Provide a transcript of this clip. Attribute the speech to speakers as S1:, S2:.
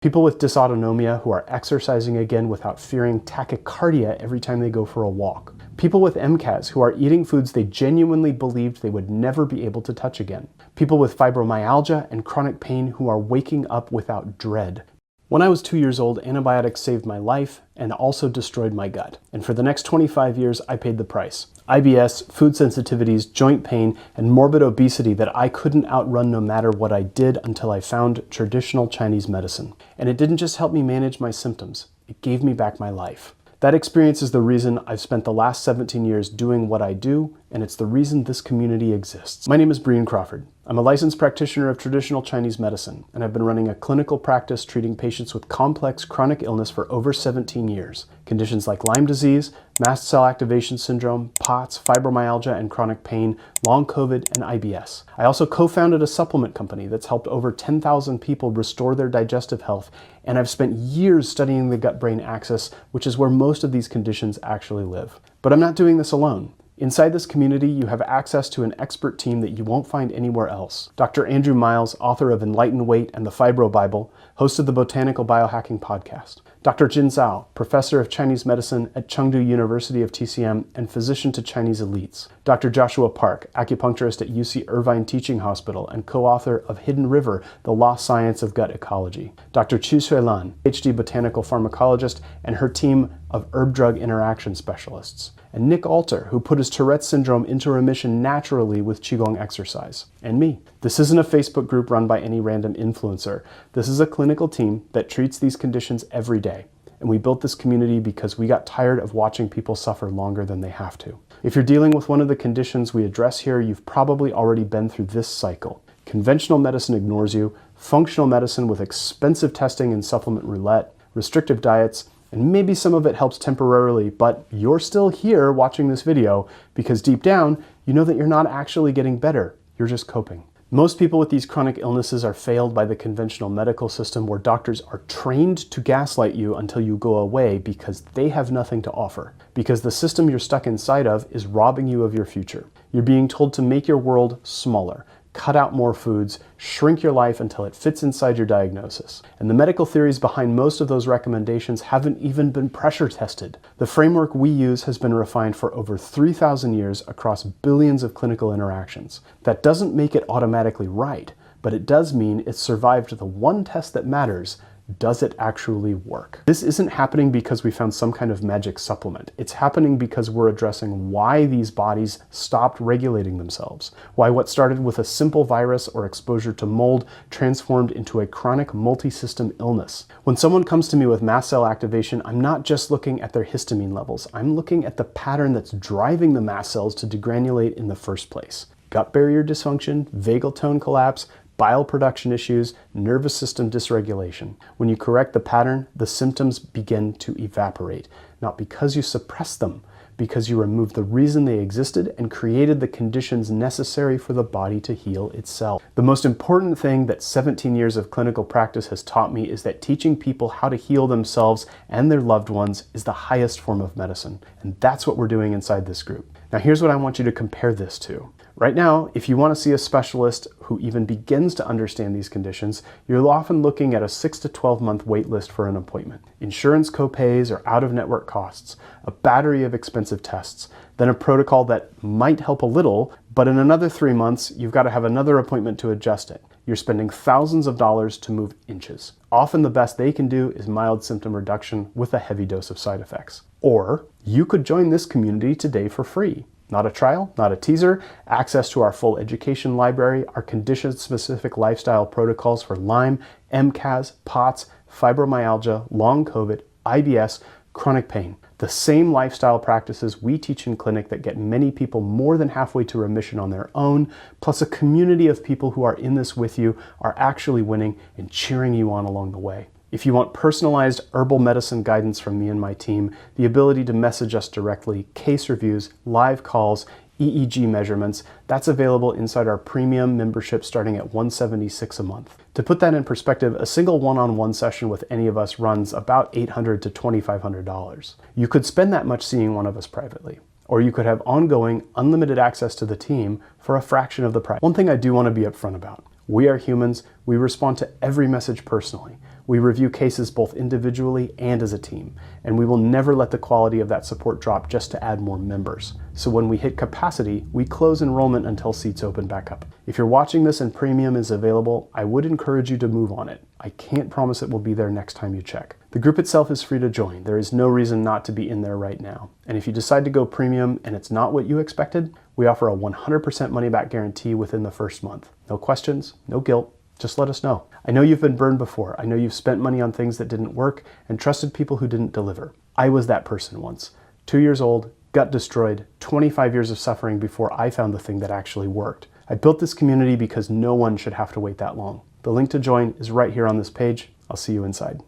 S1: People with dysautonomia who are exercising again without fearing tachycardia every time they go for a walk. People with MCAS who are eating foods they genuinely believed they would never be able to touch again. People with fibromyalgia and chronic pain who are waking up without dread. When I was 2 years old, antibiotics saved my life and also destroyed my gut. And for the next 25 years, I paid the price. IBS, food sensitivities, joint pain, and morbid obesity that I couldn't outrun no matter what I did until I found traditional Chinese medicine. And it didn't just help me manage my symptoms, it gave me back my life. That experience is the reason I've spent the last 17 years doing what I do, and it's the reason this community exists. My name is Brian Crawford. I'm a licensed practitioner of traditional Chinese medicine, and I've been running a clinical practice treating patients with complex chronic illness for over 17 years. Conditions like Lyme disease, mast cell activation syndrome, POTS, fibromyalgia and chronic pain, long COVID, and IBS. I also co-founded a supplement company that's helped over 10,000 people restore their digestive health, and I've spent years studying the gut-brain axis, which is where most of these conditions actually live. But I'm not doing this alone. Inside this community, you have access to an expert team that you won't find anywhere else. Dr. Andrew Miles, author of Enlightened Weight and the Fibro Bible, host of the Botanical Biohacking Podcast. Dr. Jin Zhao, professor of Chinese medicine at Chengdu University of TCM and physician to Chinese elites. Dr. Joshua Park, acupuncturist at UC Irvine Teaching Hospital and co-author of Hidden River, The Lost Science of Gut Ecology. Dr. Chu Suilan, PhD botanical pharmacologist, and her team of herb-drug interaction specialists. And Nick Alter, who put his Tourette's syndrome into remission naturally with Qigong exercise. And me. This isn't a Facebook group run by any random influencer. This is a clinical team that treats these conditions every day. And we built this community because we got tired of watching people suffer longer than they have to. If you're dealing with one of the conditions we address here, you've probably already been through this cycle. Conventional medicine ignores you, functional medicine with expensive testing and supplement roulette, restrictive diets, and maybe some of it helps temporarily, but you're still here watching this video because deep down, you know that you're not actually getting better, you're just coping. Most people with these chronic illnesses are failed by the conventional medical system where doctors are trained to gaslight you until you go away because they have nothing to offer. Because the system you're stuck inside of is robbing you of your future. You're being told to make your world smaller, cut out more foods, shrink your life until it fits inside your diagnosis. And the medical theories behind most of those recommendations haven't even been pressure tested. The framework we use has been refined for over 3,000 years across billions of clinical interactions. That doesn't make it automatically right, but it does mean it survived the one test that matters. Does it actually work? This isn't happening because we found some kind of magic supplement. It's happening because we're addressing why these bodies stopped regulating themselves. Why what started with a simple virus or exposure to mold transformed into a chronic multi-system illness. When someone comes to me with mast cell activation, I'm not just looking at their histamine levels. I'm looking at the pattern that's driving the mast cells to degranulate in the first place. Gut barrier dysfunction, vagal tone collapse, bile production issues, nervous system dysregulation. When you correct the pattern, the symptoms begin to evaporate. Not because you suppress them, because you removed the reason they existed and created the conditions necessary for the body to heal itself. The most important thing that 17 years of clinical practice has taught me is that teaching people how to heal themselves and their loved ones is the highest form of medicine. And that's what we're doing inside this group. Now here's what I want you to compare this to. Right now, if you want to see a specialist who even begins to understand these conditions, you're often looking at a 6 to 12 month wait list for an appointment. Insurance copays or out-of-network costs, a battery of expensive tests, then a protocol that might help a little, but in another 3 months, you've got to have another appointment to adjust it. You're spending thousands of dollars to move inches. Often the best they can do is mild symptom reduction with a heavy dose of side effects. Or you could join this community today for free. Not a trial, not a teaser, access to our full education library, our condition-specific lifestyle protocols for Lyme, MCAS, POTS, fibromyalgia, long COVID, IBS, chronic pain. The same lifestyle practices we teach in clinic that get many people more than halfway to remission on their own, plus a community of people who are in this with you, are actually winning and cheering you on along the way. If you want personalized herbal medicine guidance from me and my team, the ability to message us directly, case reviews, live calls, EEG measurements, that's available inside our premium membership starting at $176 a month. To put that in perspective, a single one-on-one session with any of us runs about $800 to $2,500. You could spend that much seeing one of us privately, or you could have ongoing, unlimited access to the team for a fraction of the price. One thing I do want to be upfront about. We are humans. We respond to every message personally. We review cases both individually and as a team, and we will never let the quality of that support drop just to add more members. So when we hit capacity, we close enrollment until seats open back up. If you're watching this and Premium is available, I would encourage you to move on it. I can't promise it will be there next time you check. The group itself is free to join. There is no reason not to be in there right now. And if you decide to go Premium and it's not what you expected, we offer a 100% money back guarantee within the first month. No questions, no guilt. Just let us know. I know you've been burned before. I know you've spent money on things that didn't work and trusted people who didn't deliver. I was that person once. 2 years old, gut destroyed, 25 years of suffering before I found the thing that actually worked. I built this community because no one should have to wait that long. The link to join is right here on this page. I'll see you inside.